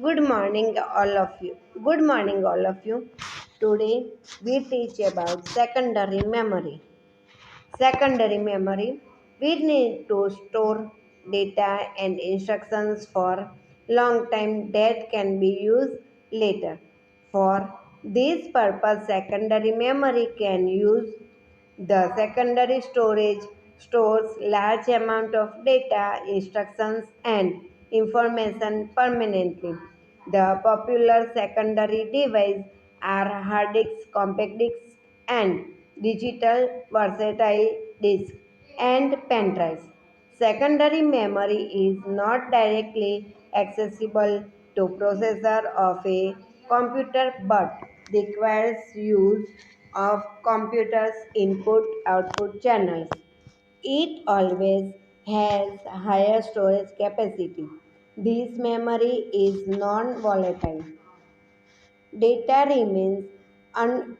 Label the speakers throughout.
Speaker 1: Good morning, all of you. Good morning, all of you. Today we teach about secondary memory. Secondary memory, we need to store data and instructions for long time that can be used later. For this purpose, secondary memory can use the secondary storage stores large amount of data, instructions and information permanently. The popular secondary device are hard disks, compact disks and digital versatile disk and pen drives. Secondary memory is not directly accessible to processor of a computer but requires use of computer's input-output channels. It always has higher storage capacity. This memory is non-volatile. Data remains un-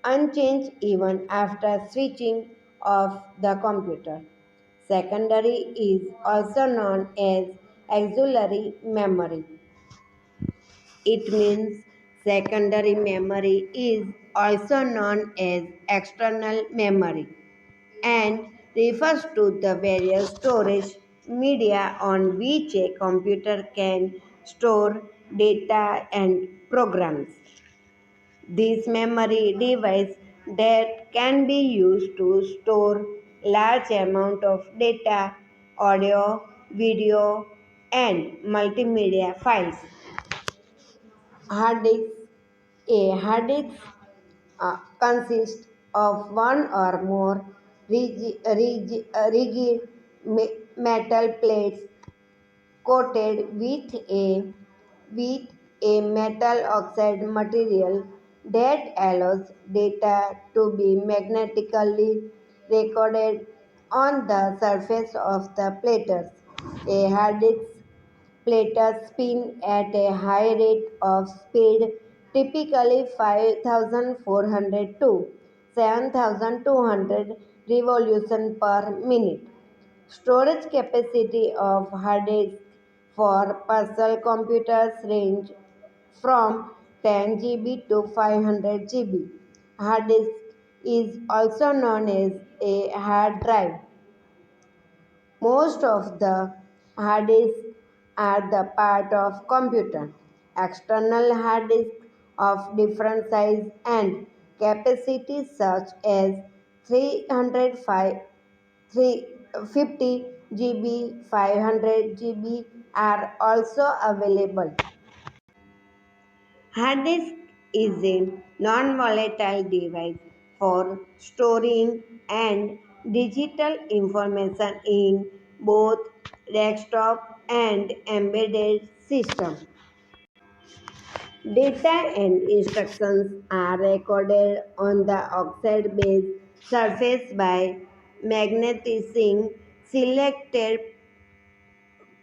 Speaker 1: unchanged even after switching off the computer. Secondary is also known as auxiliary memory. It means secondary memory is also known as external memory and refers to the various storage media on which a computer can store data and programs. This memory device that can be used to store large amount of data, audio, video, and multimedia files. Hard disk. A hard disk consists of one or more rigid metal plates coated with a metal oxide material that allows data to be magnetically recorded on the surface of the platters. A hard disk platters spin at a high rate of speed, typically 5,400 to 7,200 revolutions per minute. Storage capacity of hard disk for personal computers range from 10 GB to 500 GB. Hard disk is also known as a hard drive. Most of the hard disks are the part of computer. External hard disks of different size and capacity such as 305 350 GB, 500 GB are also available. Hard disk is a non-volatile device for storing and digital information in both desktop and embedded systems. Data and instructions are recorded on the oxide-based surface by magnetizing selected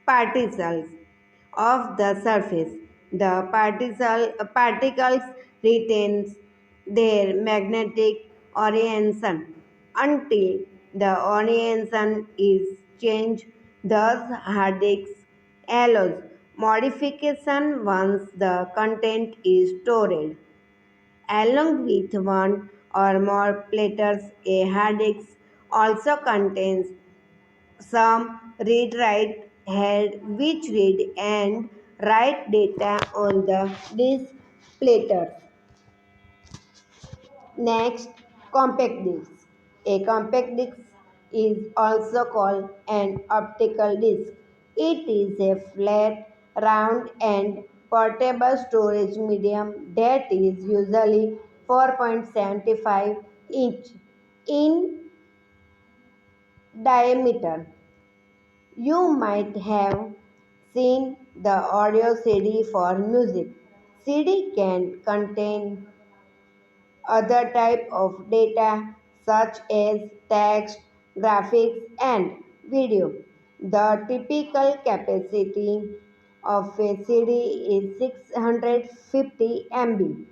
Speaker 1: particles of the surface. The particles retain their magnetic orientation until the orientation is changed. Thus, hard disk allows modification once the content is stored. Along with one or more platters, a hard disk also contains some read-write head which read and write data on the disk platters. Next, compact disc. A compact disc is also called an optical disc. It is a flat, round, and portable storage medium that is usually 4.75 inch in diameter. You might have seen the audio CD for music. CD can contain other type of data such as text, graphics and video. The typical capacity of a CD is 650 MB.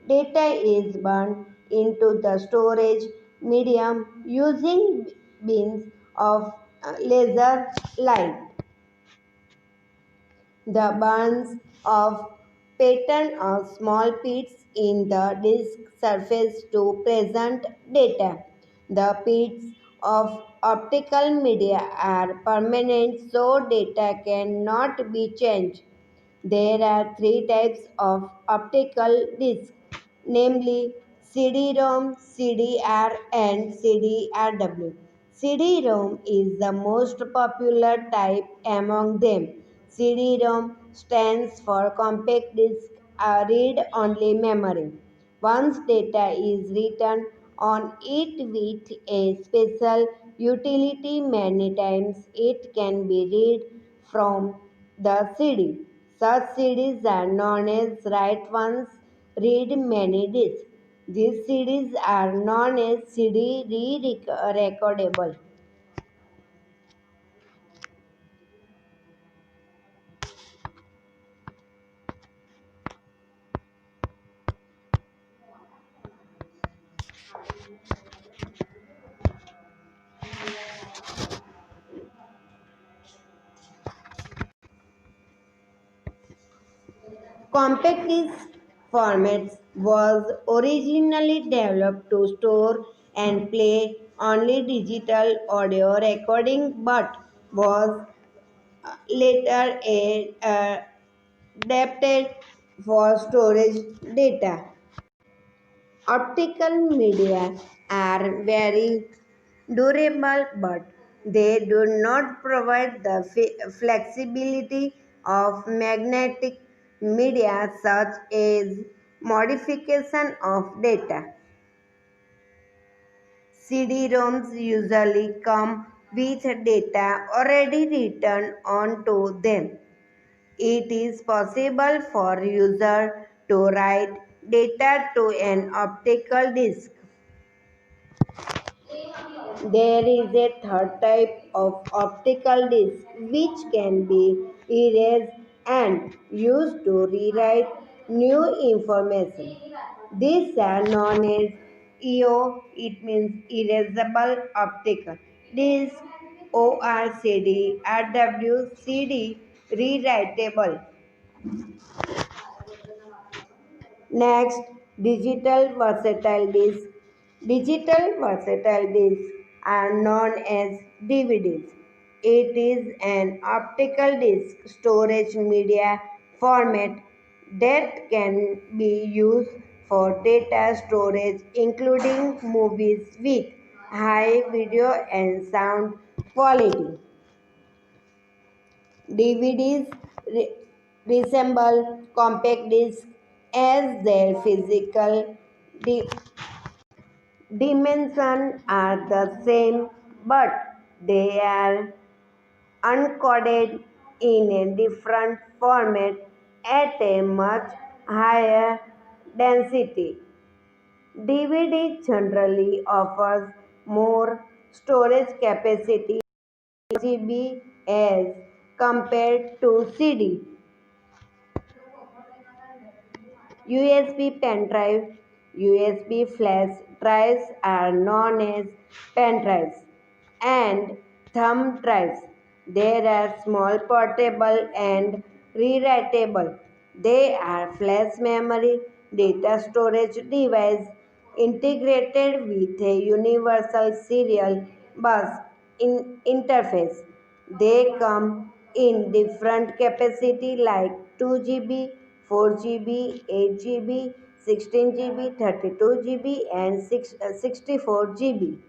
Speaker 1: Data is burned into the storage medium using beams of laser light. The burns of pattern of small pits in the disk surface to present data. The pits of optical media are permanent so data cannot be changed. There are three types of optical discs, namely CD-ROM, CDR, and CDRW. CD-ROM is the most popular type among them. CD-ROM stands for compact disc, a read-only memory. Once data is written on it with a special utility many times, it can be read from the CD. Such CDs are known as write once, read many discs. These CDs are known as CD re-recordable. Compact disc formats was originally developed to store and play only digital audio recording but was later adapted for storage data. Optical media are very durable but they do not provide the flexibility of magnetic media such as modification of data. CD-ROMs usually come with data already written onto them. It is possible for user to write data to an optical disc. There is a third type of optical disc which can be erased and used to rewrite new information. These are known as EO, it means erasable optical disc, ORCD, RWCD, rewritable. Next, digital versatile discs. Digital versatile discs are known as DVDs. It is an optical disc storage media format that can be used for data storage, including movies with high video and sound quality. DVDs re- resemble compact discs as their physical di- dimensions are the same, but they are encoded in a different format at a much higher density. DVD generally offers more storage capacity GB as compared to CD. USB pen drive, USB flash drives are known as pen drives, and thumb drives. They are small, portable, and rewritable. They are flash memory data storage device integrated with a universal serial bus interface. They come in different capacity like 2 GB, 4 GB, 8 GB, 16 GB, 32 GB, and 64 GB.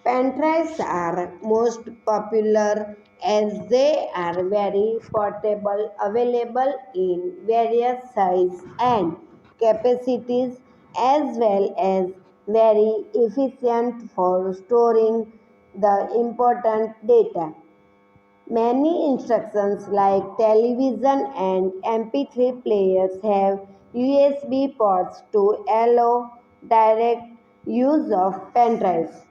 Speaker 1: Pen drives are most popular as they are very portable, available in various sizes and capacities, as well as very efficient for storing the important data. Many instructions like television and MP3 players have USB ports to allow direct use of pen drives.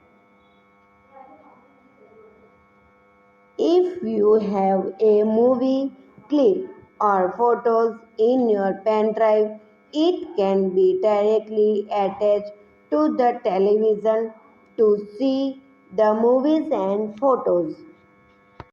Speaker 1: If you have a movie clip or photos in your pen drive, it can be directly attached to the television to see the movies and photos.